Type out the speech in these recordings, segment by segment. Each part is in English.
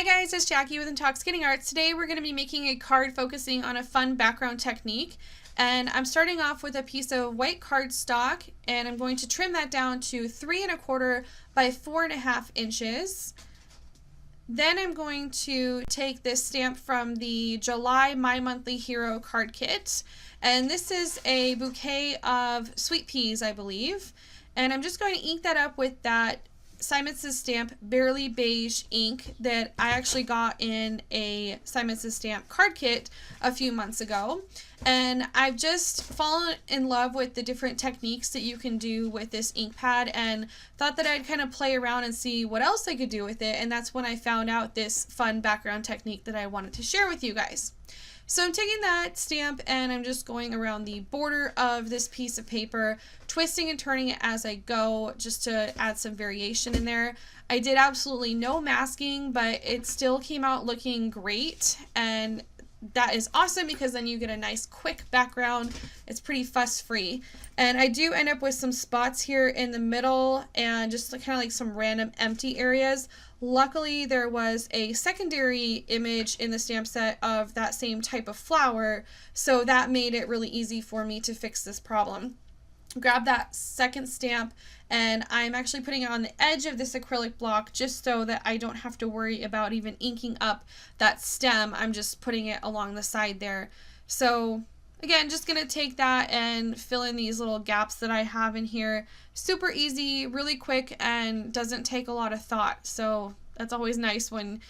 Hi guys, it's Jackie with Intoxicating Arts. Today we're going to be making a card focusing on a fun background technique. And I'm starting off with a piece of white cardstock, and I'm going to trim that down to 3 1/4 by 4 1/2 inches. Then I'm going to take this stamp from the July My Monthly Hero card kit. And this is a bouquet of sweet peas, I believe. And I'm just going to ink that up with that Simon's Stamp Barely Beige ink that I actually got in a Simon's Stamp card kit a few months ago. And I've just fallen in love with the different techniques that you can do with this ink pad and thought that I'd kind of play around and see what else I could do with it. And that's when I found out this fun background technique that I wanted to share with you guys. So I'm taking that stamp and I'm just going around the border of this piece of paper, twisting and turning it as I go just to add some variation in there. I did absolutely no masking, but it still came out looking great, and that is awesome because then you get a nice quick background. It's pretty fuss free. And I do end up with some spots here in the middle and just kind of like some random empty areas. Luckily there was a secondary image in the stamp set of that same type of flower, so that made it really easy for me to fix this problem. Grab that second stamp, and I'm actually putting it on the edge of this acrylic block just so that I don't have to worry about even inking up that stem. I'm just putting it along the side there. So again, just gonna take that and fill in these little gaps that I have in here. Super easy, really quick, and doesn't take a lot of thought. So that's always nice when,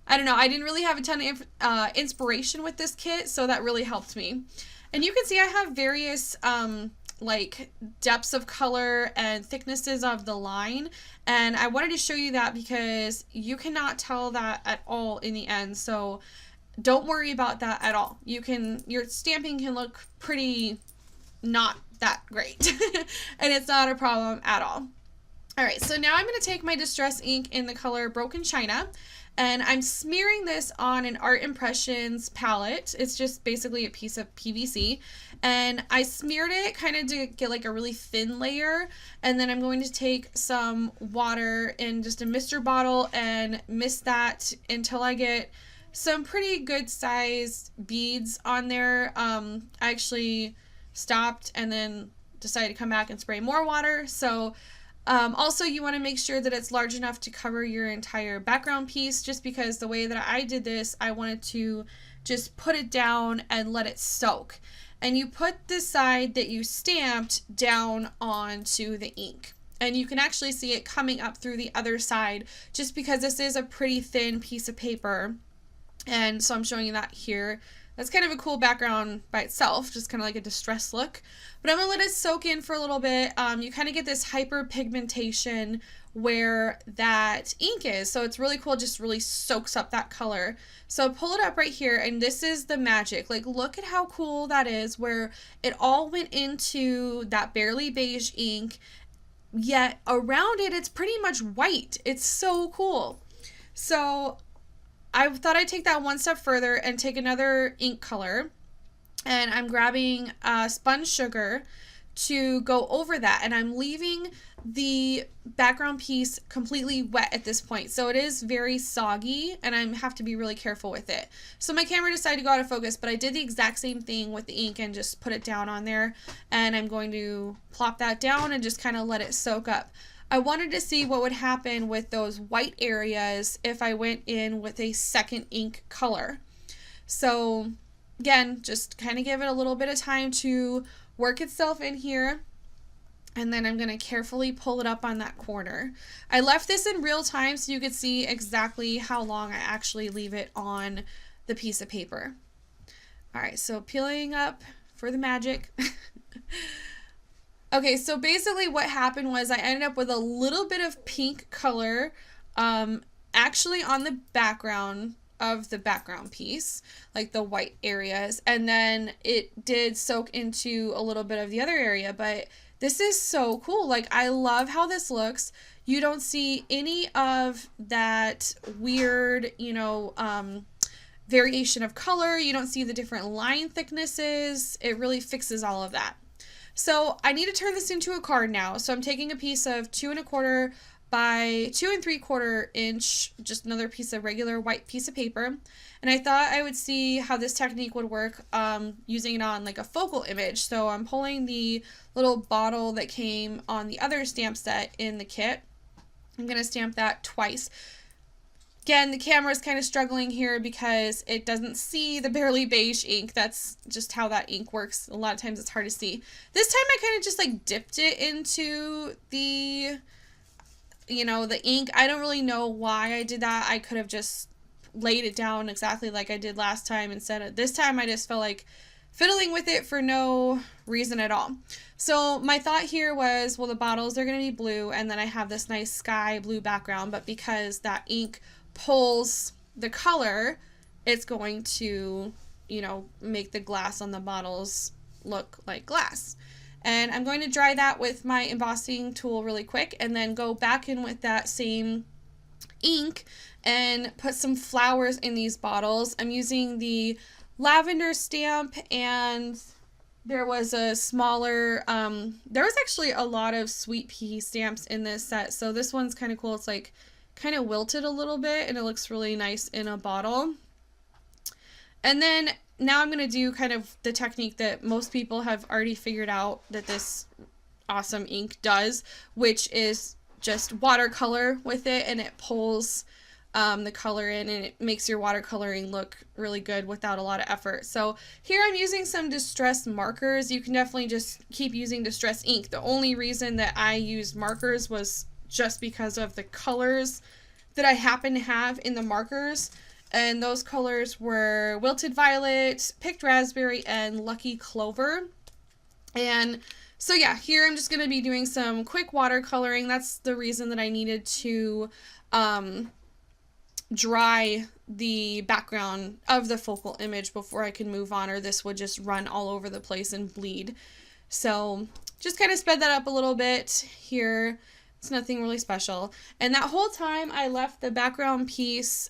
I don't know, I didn't really have a ton of inspiration with this kit, so that really helped me. And you can see I have various like depths of color and thicknesses of the line, and I wanted to show you that because you cannot tell that at all in the end, so don't worry about that at all. Your stamping can look pretty not that great and it's not a problem at all. Alright, so now I'm going to take my Distress ink in the color Broken China, and I'm smearing this on an Art Impressions palette. It's just basically a piece of PVC, and I smeared it kind of to get like a really thin layer, and then I'm going to take some water in just a mister bottle and mist that until I get some pretty good sized beads on there. I actually stopped and then decided to come back and spray more water. So also you want to make sure that it's large enough to cover your entire background piece, just because the way that I did this, I wanted to just put it down and let it soak. And you put the side that you stamped down onto the ink. And you can actually see it coming up through the other side just because this is a pretty thin piece of paper. And so I'm showing you that here. That's kind of a cool background by itself, just kind of like a distress look. But I'm going to let it soak in for a little bit. You kind of get this hyperpigmentation where that ink is. So it's really cool, just really soaks up that color. So pull it up right here, and this is the magic. Like, look at how cool that is, where it all went into that Barely Beige ink, yet around it, it's pretty much white. It's so cool. So I thought I'd take that one step further and take another ink color, and I'm grabbing sponge sugar to go over that, and I'm leaving the background piece completely wet at this point, so it is very soggy and I have to be really careful with it. So my camera decided to go out of focus, but I did the exact same thing with the ink and just put it down on there, and I'm going to plop that down and just kind of let it soak up. I wanted to see what would happen with those white areas if I went in with a second ink color. So again, just kind of give it a little bit of time to work itself in here, and then I'm going to carefully pull it up on that corner. I left this in real time so you could see exactly how long I actually leave it on the piece of paper. Alright, so peeling up for the magic. Okay, so basically what happened was I ended up with a little bit of pink color actually on the background of the background piece, like the white areas, and then it did soak into a little bit of the other area, but this is so cool. Like, I love how this looks. You don't see any of that weird, you know, variation of color. You don't see the different line thicknesses. It really fixes all of that. So I need to turn this into a card now. So I'm taking a piece of 2 1/4 by 2 3/4 inch, just another piece of regular white piece of paper. And I thought I would see how this technique would work using it on like a focal image. So I'm pulling the little bottle that came on the other stamp set in the kit. I'm going to stamp that twice. Again, the camera is kind of struggling here because it doesn't see the Barely Beige ink. That's just how that ink works. A lot of times it's hard to see. This time I kind of just like dipped it into the, the ink. I don't really know why I did that. I could have just laid it down exactly like I did last time instead of this time. I just felt like fiddling with it for no reason at all. So my thought here was, well, the bottles are going to be blue, and then I have this nice sky blue background, but because that ink pulls the color, it's going to, make the glass on the bottles look like glass. And I'm going to dry that with my embossing tool really quick, and then go back in with that same ink and put some flowers in these bottles. I'm using the lavender stamp, and there was a smaller, there was actually a lot of sweet pea stamps in this set, so this one's kind of cool. It's like kind of wilted a little bit, and it looks really nice in a bottle. And then now I'm going to do kind of the technique that most people have already figured out that this awesome ink does, which is just watercolor with it, and it pulls the color in, and it makes your watercoloring look really good without a lot of effort. So here I'm using some distress markers. You can definitely just keep using distress ink. The only reason that I used markers was just because of the colors that I happen to have in the markers, and those colors were Wilted Violet, Picked Raspberry, and Lucky Clover. And so yeah, here I'm just going to be doing some quick watercoloring. That's the reason that I needed to dry the background of the focal image before I can move on, or this would just run all over the place and bleed. So just kind of sped that up a little bit here. It's nothing really special. And that whole time I left the background piece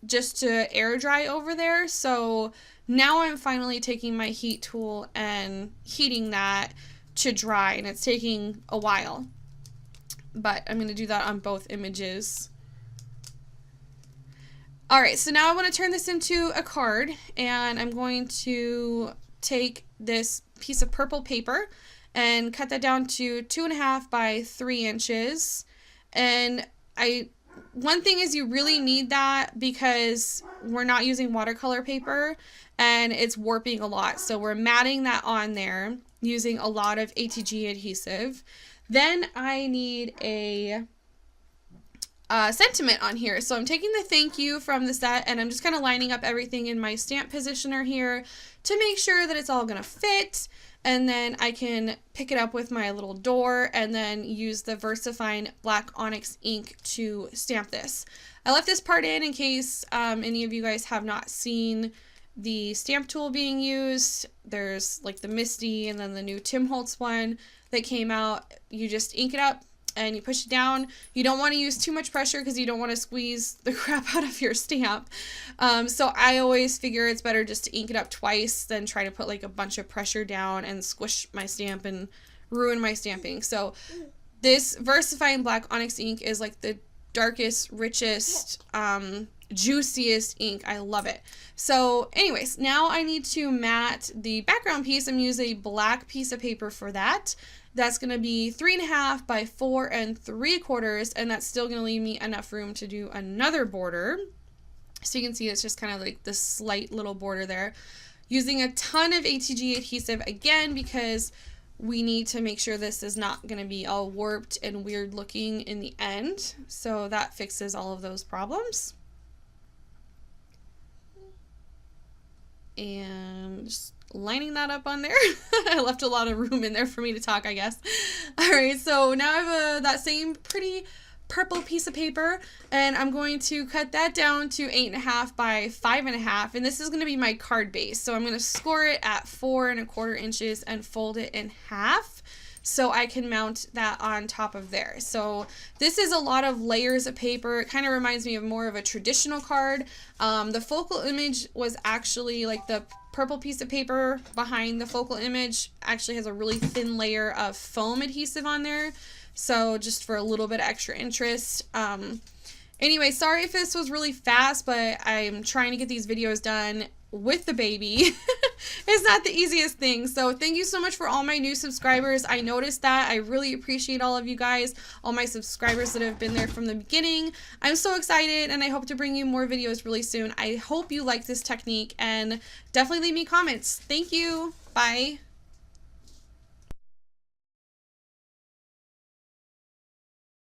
just to air dry over there. So now I'm finally taking my heat tool and heating that to dry, and it's taking a while. But I'm going to do that on both images. Alright, so now I want to turn this into a card, and I'm going to take this piece of purple paper and cut that down to 2.5 by 3 inches. And one thing is, you really need that because we're not using watercolor paper and it's warping a lot. So we're matting that on there using a lot of ATG adhesive. Then I need a sentiment on here. So I'm taking the thank you from the set, and I'm just kind of lining up everything in my stamp positioner here to make sure that it's all going to fit. And then I can pick it up with my little door and then use the VersaFine Black Onyx ink to stamp this. I left this part in case any of you guys have not seen the stamp tool being used. There's like the Misty and then the new Tim Holtz one that came out. You just ink it up and you push it down. You don't want to use too much pressure because you don't want to squeeze the crap out of your stamp. So I always figure it's better just to ink it up twice than try to put like a bunch of pressure down and squish my stamp and ruin my stamping. So this VersaFine Black Onyx ink is like the darkest, richest, juiciest ink. I love it. So anyways, now I need to mat the background piece. I'm using a black piece of paper for that. That's going to be 3.5 by 4 3/4, and that's still going to leave me enough room to do another border. So you can see it's just kind of like this slight little border there. Using a ton of ATG adhesive again because we need to make sure this is not going to be all warped and weird looking in the end. So that fixes all of those problems. And just lining that up on there. I left a lot of room in there for me to talk, I guess. Alright, so now I have that same pretty purple piece of paper, and I'm going to cut that down to 8.5 by 5.5, and this is going to be my card base. So I'm going to score it at 4 1/4 inches and fold it in half. so I can mount that on top of there. So this is a lot of layers of paper. It kind of reminds me of more of a traditional card. The focal image was actually like the purple piece of paper behind the focal image actually has a really thin layer of foam adhesive on there. So just for a little bit of extra interest. Anyway, sorry if this was really fast, but I'm trying to get these videos done with the baby. It's not the easiest thing. So thank you so much for all my new subscribers. I noticed that. I really appreciate all of you guys, all my subscribers that have been there from the beginning. I'm so excited, and I hope to bring you more videos really soon. I hope you like this technique, and definitely leave me comments. Thank you. Bye.